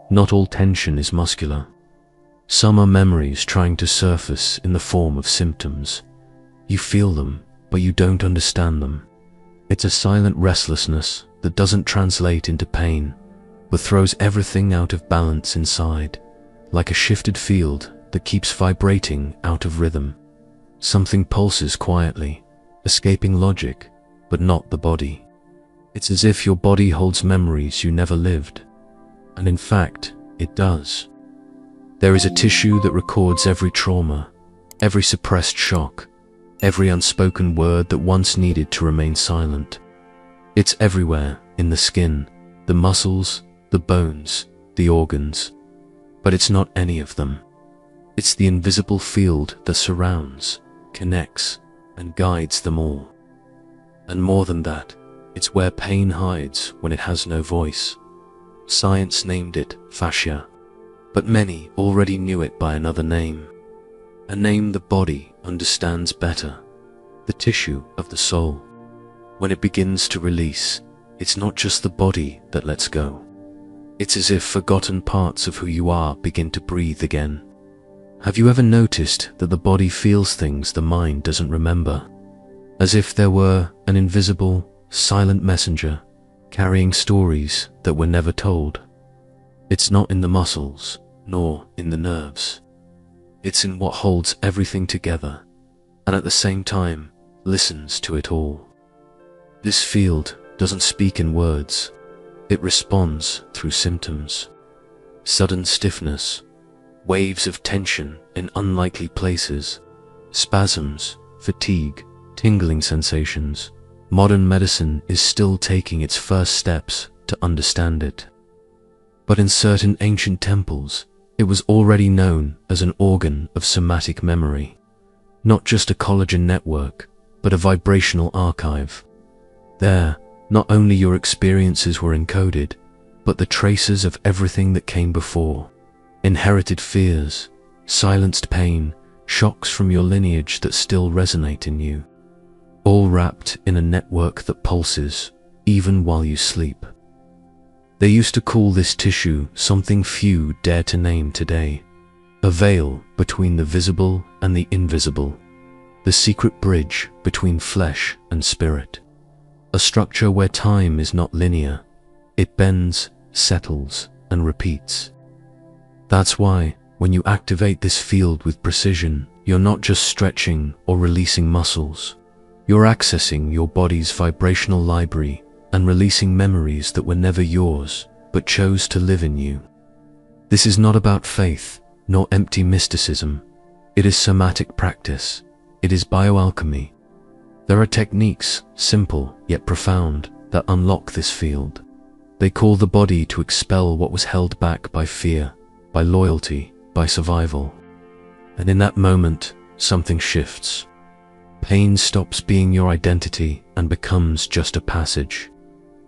not all tension is muscular. Some are memories trying to surface in the form of symptoms. You feel them, but you don't understand them. It's a silent restlessness that doesn't translate into pain, but throws everything out of balance inside, like a shifted field that keeps vibrating out of rhythm. Something pulses quietly, escaping logic, but not the body. It's as if your body holds memories you never lived. And in fact, it does. There is a tissue that records every trauma, every suppressed shock, every unspoken word that once needed to remain silent. It's everywhere, in the skin, the muscles, the bones, the organs. But it's not any of them. It's the invisible field that surrounds, connects, and guides them all. And more than that, it's where pain hides when it has no voice. Science named it fascia, but many already knew it by another name. A name the body understands better, the tissue of the soul. When it begins to release, it's not just the body that lets go. It's as if forgotten parts of who you are begin to breathe again. Have you ever noticed that the body feels things the mind doesn't remember? As if there were an invisible, silent messenger carrying stories that were never told. It's not in the muscles, nor in the nerves. It's in what holds everything together, and at the same time, listens to it all. This field doesn't speak in words. It responds through symptoms. Sudden stiffness, waves of tension in unlikely places, spasms, fatigue, tingling sensations. Modern medicine is still taking its first steps to understand it. But in certain ancient temples, it was already known as an organ of somatic memory. Not just a collagen network, but a vibrational archive. There, not only your experiences were encoded, but the traces of everything that came before. Inherited fears, silenced pain, shocks from your lineage that still resonate in you. All wrapped in a network that pulses, even while you sleep. They used to call this tissue something few dare to name today. A veil between the visible and the invisible. The secret bridge between flesh and spirit. A structure where time is not linear. It bends, settles, and repeats. That's why, when you activate this field with precision, you're not just stretching or releasing muscles. You're accessing your body's vibrational library and releasing memories that were never yours, but chose to live in you. This is not about faith, nor empty mysticism. It is somatic practice. It is bioalchemy. There are techniques, simple yet profound, that unlock this field. They call the body to expel what was held back by fear, by loyalty, by survival. And in that moment, something shifts. Pain stops being your identity and becomes just a passage.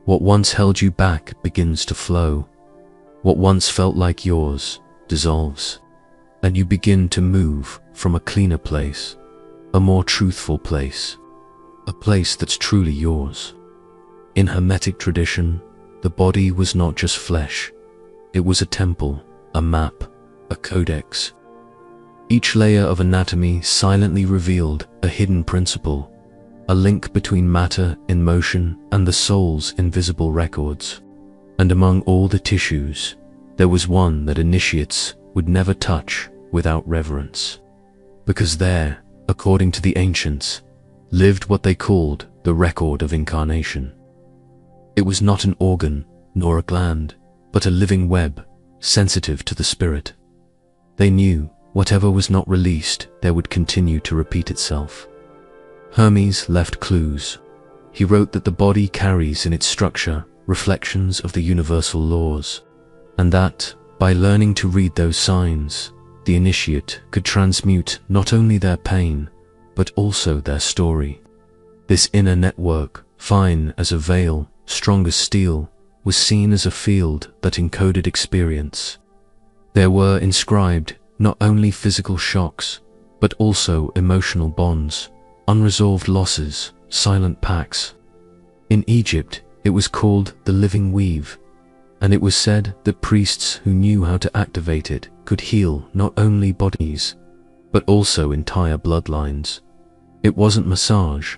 What once held you back begins to flow. What once felt like yours dissolves. And you begin to move from a cleaner place, a more truthful place, a place that's truly yours. In Hermetic tradition, the body was not just flesh. It was a temple, a map, a codex. Each layer of anatomy silently revealed a hidden principle, a link between matter in motion and the soul's invisible records. And among all the tissues, there was one that initiates would never touch without reverence. Because there, according to the ancients, lived what they called the record of incarnation. It was not an organ, nor a gland, but a living web, sensitive to the spirit. They knew whatever was not released, there would continue to repeat itself. Hermes left clues. He wrote that the body carries in its structure reflections of the universal laws, and that, by learning to read those signs, the initiate could transmute not only their pain, but also their story. This inner network, fine as a veil, strong as steel, was seen as a field that encoded experience. There were inscribed not only physical shocks, but also emotional bonds, unresolved losses, silent pacts. In Egypt, it was called the living weave. and it was said that priests who knew how to activate it could heal not only bodies, but also entire bloodlines. It wasn't massage.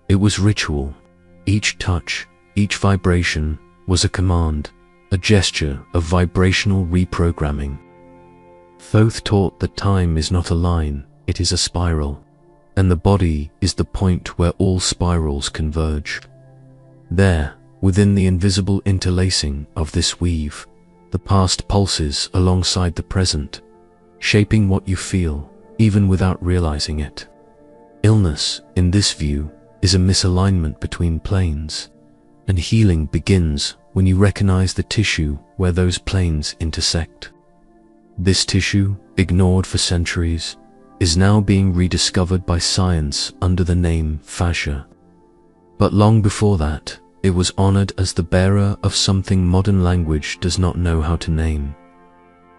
It was ritual. Each touch, each vibration was a command, a gesture of vibrational reprogramming. Thoth taught that time is not a line, it is a spiral, and the body is the point where all spirals converge. There, within the invisible interlacing of this weave, the past pulses alongside the present, shaping what you feel, even without realizing it. Illness, in this view, is a misalignment between planes, and healing begins when you recognize the tissue where those planes intersect. This tissue, ignored for centuries, is now being rediscovered by science under the name fascia. But long before that, it was honored as the bearer of something modern language does not know how to name.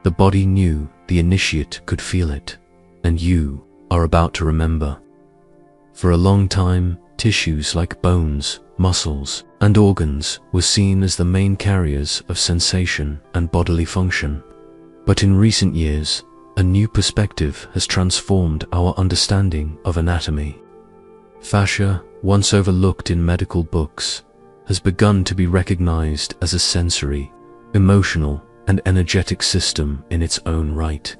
The body knew, the initiate could feel it, and you are about to remember. For a long time, tissues like bones, muscles, and organs were seen as the main carriers of sensation and bodily function. But in recent years, a new perspective has transformed our understanding of anatomy. Fascia, once overlooked in medical books, has begun to be recognized as a sensory, emotional, and energetic system in its own right.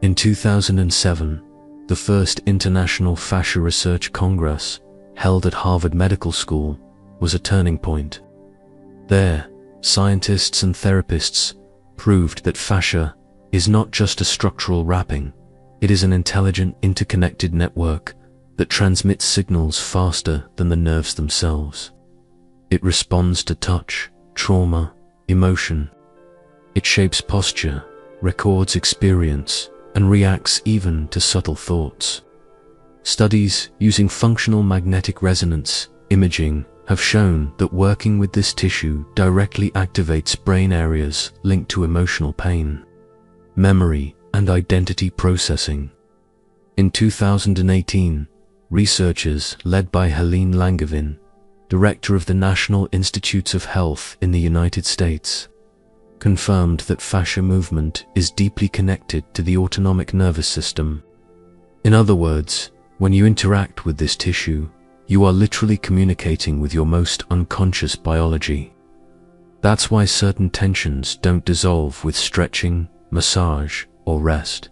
In 2007, the first International Fascia Research Congress, held at Harvard Medical School, was a turning point. There, scientists and therapists proved that fascia is not just a structural wrapping, it is an intelligent, interconnected network that transmits signals faster than the nerves themselves. It responds to touch, trauma, emotion. It shapes posture, records experience, and reacts even to subtle thoughts. Studies using functional magnetic resonance imaging have shown that working with this tissue directly activates brain areas linked to emotional pain, memory, and identity processing. In 2018, researchers led by Helene Langevin, director of the National Institutes of Health in the United States, confirmed that fascia movement is deeply connected to the autonomic nervous system. In other words, when you interact with this tissue, you are literally communicating with your most unconscious biology. That's why certain tensions don't dissolve with stretching, massage, or rest.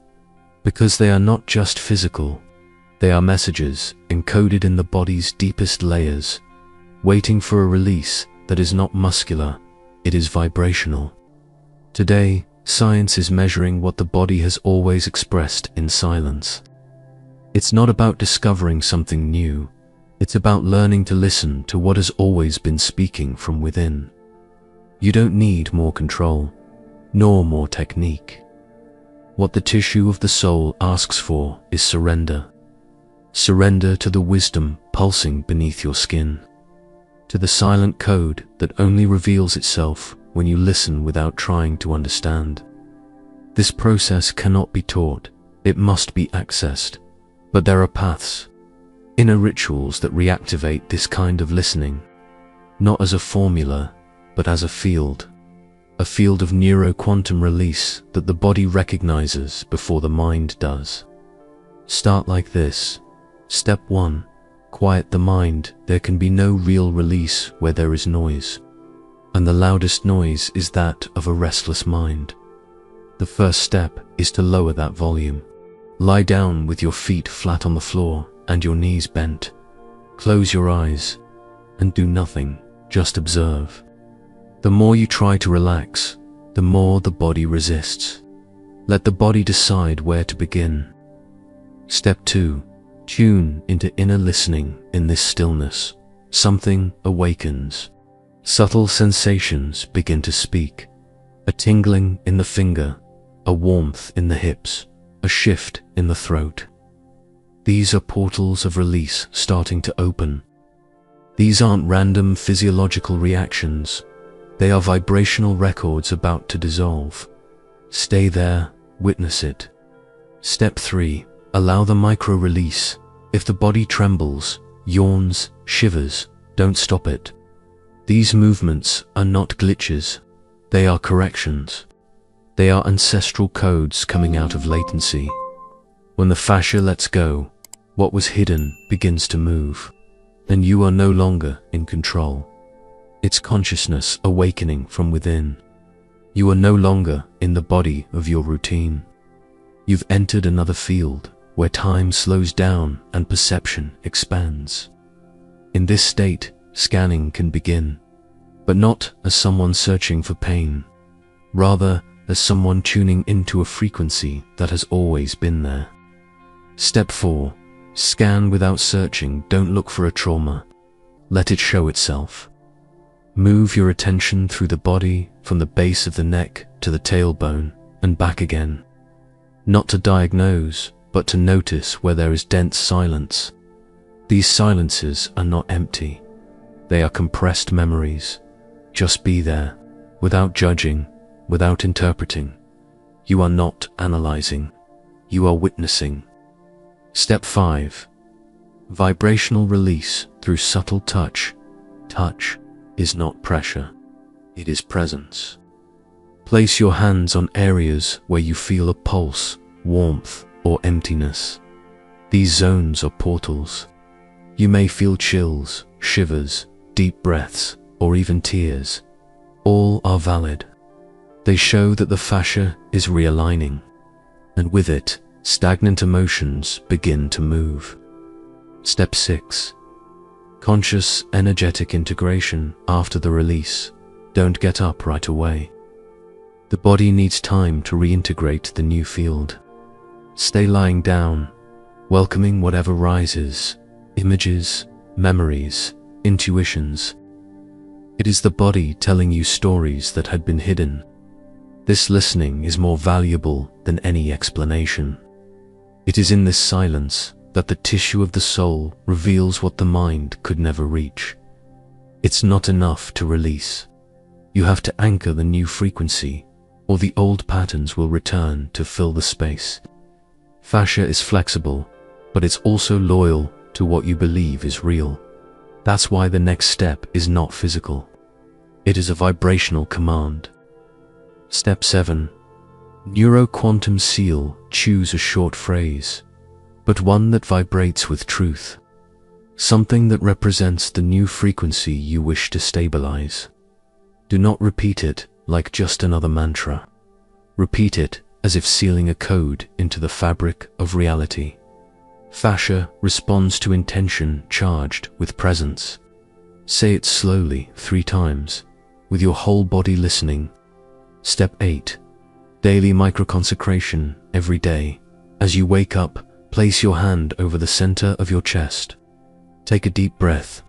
Because they are not just physical, they are messages encoded in the body's deepest layers, waiting for a release that is not muscular, it is vibrational. Today, science is measuring what the body has always expressed in silence. It's not about discovering something new, it's about learning to listen to what has always been speaking from within. You don't need more control, nor more technique. What the tissue of the soul asks for is surrender. Surrender to the wisdom pulsing beneath your skin, to the silent code that only reveals itself when you listen without trying to understand. This process cannot be taught, it must be accessed. But there are paths, inner rituals that reactivate this kind of listening, not as a formula, but as a field of neuroquantum release that the body recognizes before the mind does. Start like this. Step 1. Quiet the mind. There can be no real release where there is noise, and the loudest noise is that of a restless mind. The first step is to lower that volume. Lie down with your feet flat on the floor and your knees bent. Close your eyes and do nothing, just observe. The more you try to relax, the more the body resists. Let the body decide where to begin. Step 2. Tune into inner listening in this stillness. Something awakens. Subtle sensations begin to speak. A tingling in the finger, a warmth in the hips, a shift in the throat. These are portals of release starting to open. These aren't random physiological reactions. They are vibrational records about to dissolve. Stay there, witness it. Step 3. Allow the micro-release. If the body trembles, yawns, shivers, don't stop it. These movements are not glitches. They are corrections. They are ancestral codes coming out of latency. When the fascia lets go, what was hidden begins to move, and you are no longer in control. It's consciousness awakening from within. You are no longer in the body of your routine. You've entered another field where time slows down and perception expands. In this state, scanning can begin, but not as someone searching for pain, rather as someone tuning into a frequency that has always been there. Step 4. Scan without searching. Don't look for a trauma. Let it show itself. Move your attention through the body, from the base of the neck to the tailbone and back again. Not to diagnose, but to notice where there is dense silence. These silences are not empty. They are compressed memories. Just be there, without judging, without interpreting. You are not analyzing. You are witnessing. Step 5. Vibrational release through subtle touch. Touch is not pressure. It is presence. Place your hands on areas where you feel a pulse, warmth, or emptiness. These zones are portals. You may feel chills, shivers, deep breaths, or even tears. All are valid. They show that the fascia is realigning, and with it, stagnant emotions begin to move. Step 6. Conscious energetic integration after the release. Don't get up right away. The body needs time to reintegrate the new field. Stay lying down, welcoming whatever rises, images, memories, intuitions. It is the body telling you stories that had been hidden. This listening is more valuable than any explanation. It is in this silence that the tissue of the soul reveals what the mind could never reach. It's not enough to release. You have to anchor the new frequency, or the old patterns will return to fill the space. Fascia is flexible, but it's also loyal to what you believe is real. That's why the next step is not physical. It is a vibrational command. Step 7. Neuroquantum seal. Choose a short phrase, but one that vibrates with truth. Something that represents the new frequency you wish to stabilize. Do not repeat it like just another mantra. Repeat it as if sealing a code into the fabric of reality. Fascia responds to intention charged with presence. Say it slowly 3 times, with your whole body listening. Step 8. Daily microconsecration. Every day, as you wake up, place your hand over the center of your chest. Take a deep breath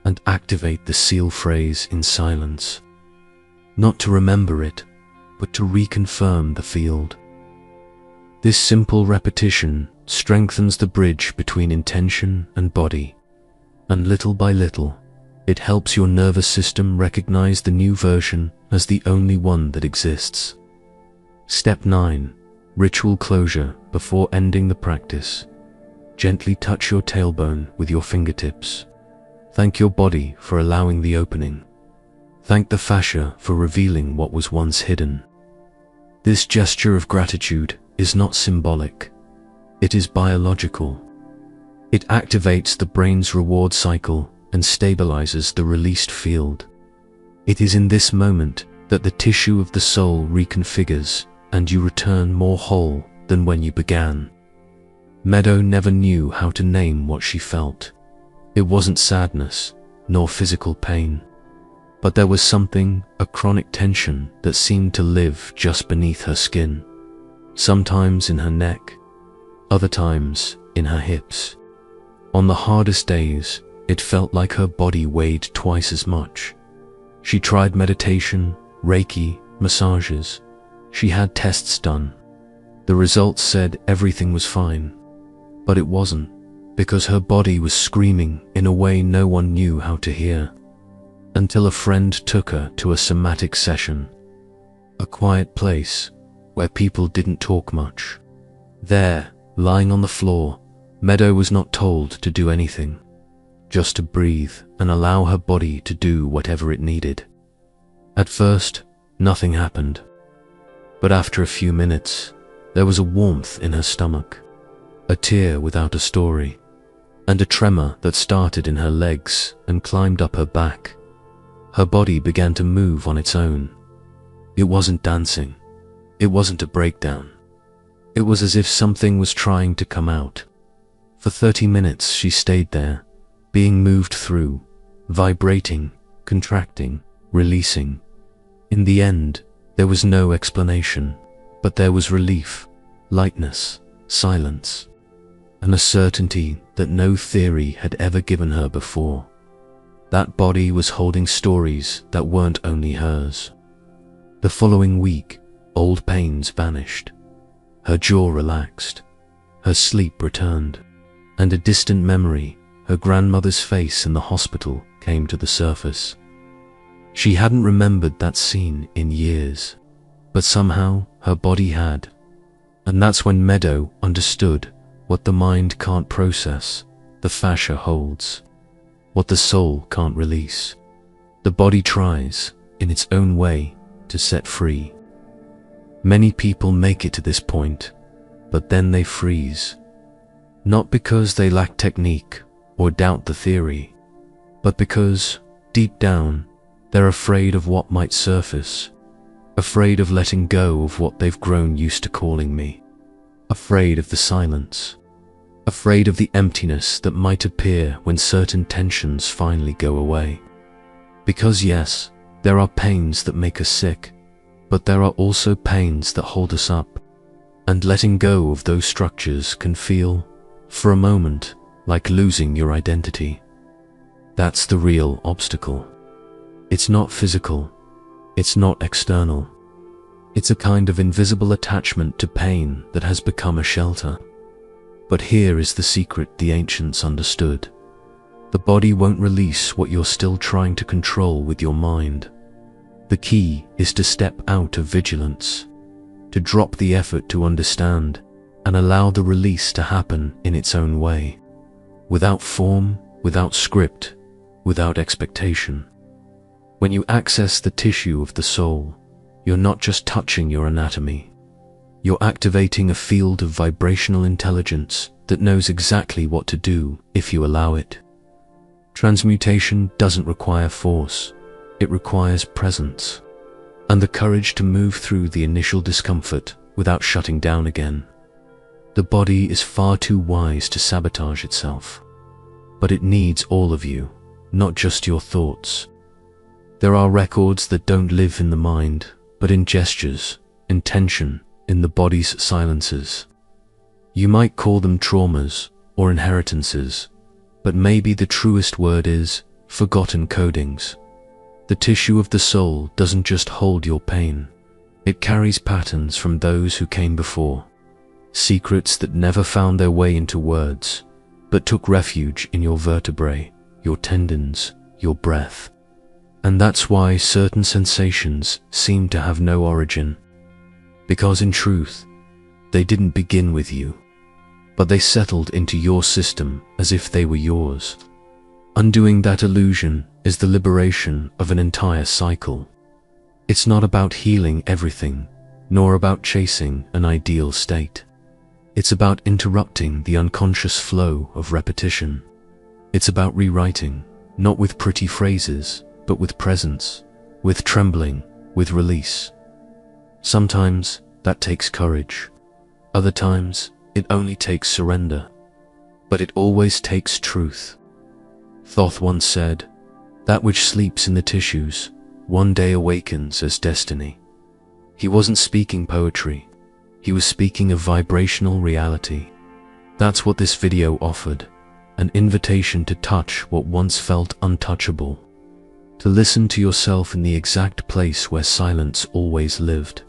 and activate the seal phrase in silence. Not to remember it, but to reconfirm the field. This simple repetition strengthens the bridge between intention and body, and little by little, it helps your nervous system recognize the new version as the only one that exists. Step 9. Ritual closure. Before ending the practice, gently touch your tailbone with your fingertips. Thank your body for allowing the opening. Thank the fascia for revealing what was once hidden. This gesture of gratitude is not symbolic. It is biological. It activates the brain's reward cycle and stabilizes the released field. It is in this moment that the tissue of the soul reconfigures and you return more whole than when you began. Meadow never knew how to name what she felt. It wasn't sadness, nor physical pain, but there was something, a chronic tension that seemed to live just beneath her skin, sometimes in her neck, other times in her hips. On the hardest days, it felt like her body weighed twice as much. She tried meditation, Reiki, massages. She had tests done. The results said everything was fine, but it wasn't, because her body was screaming in a way no one knew how to hear. Until a friend took her to a somatic session, a quiet place where people didn't talk much. There, lying on the floor, Meadow was not told to do anything, just to breathe and allow her body to do whatever it needed. At first, Nothing happened. But after a few minutes, there was a warmth in her stomach, a tear without a story, and a tremor that started in her legs and climbed up her back. Her body began to move on its own. It wasn't dancing. It wasn't a breakdown. It was as if something was trying to come out. For 30 minutes she stayed there, being moved through, vibrating, contracting, releasing. In the end, there was no explanation, but there was relief, lightness, silence, and a certainty that no theory had ever given her before. That body was holding stories that weren't only hers. The following week, old pains vanished. Her jaw relaxed. Her sleep returned. And a distant memory, her grandmother's face in the hospital, came to the surface. She hadn't remembered that scene in years, but somehow her body had. And that's when Meadow understood what the mind can't process, the fascia holds. What the soul can't release, the body tries, in its own way, to set free. Many people make it to this point, but then they freeze. Not because they lack technique or doubt the theory, but because, deep down, they're afraid of what might surface, afraid of letting go of what they've grown used to calling me, afraid of the silence, afraid of the emptiness that might appear when certain tensions finally go away. Because yes, there are pains that make us sick, but there are also pains that hold us up, and letting go of those structures can feel, for a moment, like losing your identity. That's the real obstacle. It's not physical, it's not external. It's a kind of invisible attachment to pain that has become a shelter. But here is the secret the ancients understood. The body won't release what you're still trying to control with your mind. The key is to step out of vigilance, to drop the effort to understand, and allow the release to happen in its own way, without form, without script, without expectation. When you access the tissue of the soul, you're not just touching your anatomy. You're activating a field of vibrational intelligence that knows exactly what to do if you allow it. Transmutation doesn't require force, it requires presence, and the courage to move through the initial discomfort without shutting down again. The body is far too wise to sabotage itself, but it needs all of you, not just your thoughts. There are records that don't live in the mind, but in gestures, in tension, in the body's silences. You might call them traumas or inheritances, but maybe the truest word is forgotten codings. The tissue of the soul doesn't just hold your pain, it carries patterns from those who came before, secrets that never found their way into words, but took refuge in your vertebrae, your tendons, your breath. And that's why certain sensations seem to have no origin. Because in truth, they didn't begin with you, but they settled into your system as if they were yours. Undoing that illusion is the liberation of an entire cycle. It's not about healing everything, nor about chasing an ideal state. It's about interrupting the unconscious flow of repetition. It's about rewriting, not with pretty phrases, but with presence, with trembling, with release. Sometimes that takes courage. Other times it only takes surrender. But it always takes truth. Thoth once said, "That which sleeps in the tissues, one day awakens as destiny." He wasn't speaking poetry. He was speaking of vibrational reality. That's what this video offered, an invitation to touch what once felt untouchable. To listen to yourself in the exact place where silence always lived,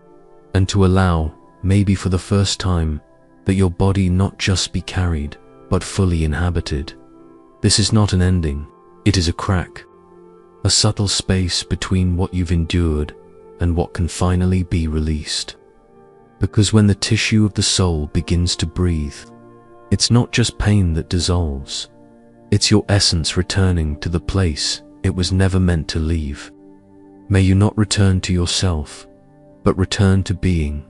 and to allow, maybe for the first time, that your body not just be carried, but fully inhabited. This is not an ending, it is a crack, a subtle space between what you've endured and what can finally be released. Because when the tissue of the soul begins to breathe, it's not just pain that dissolves, it's your essence returning to the place it was never meant to leave. May you not return to yourself, but return to being.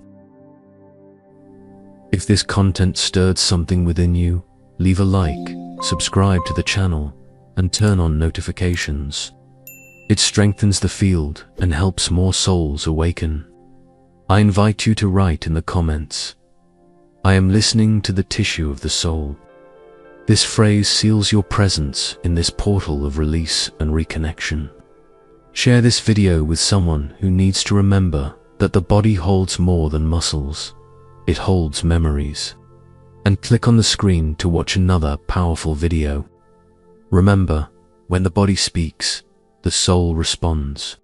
If this content stirred something within you, leave a like, subscribe to the channel, and turn on notifications. It strengthens the field and helps more souls awaken. I invite you to write in the comments, "I am listening to the tissue of the soul." This phrase seals your presence in this portal of release and reconnection. Share this video with someone who needs to remember that the body holds more than muscles. It holds memories. And click on the screen to watch another powerful video. Remember, when the body speaks, the soul responds.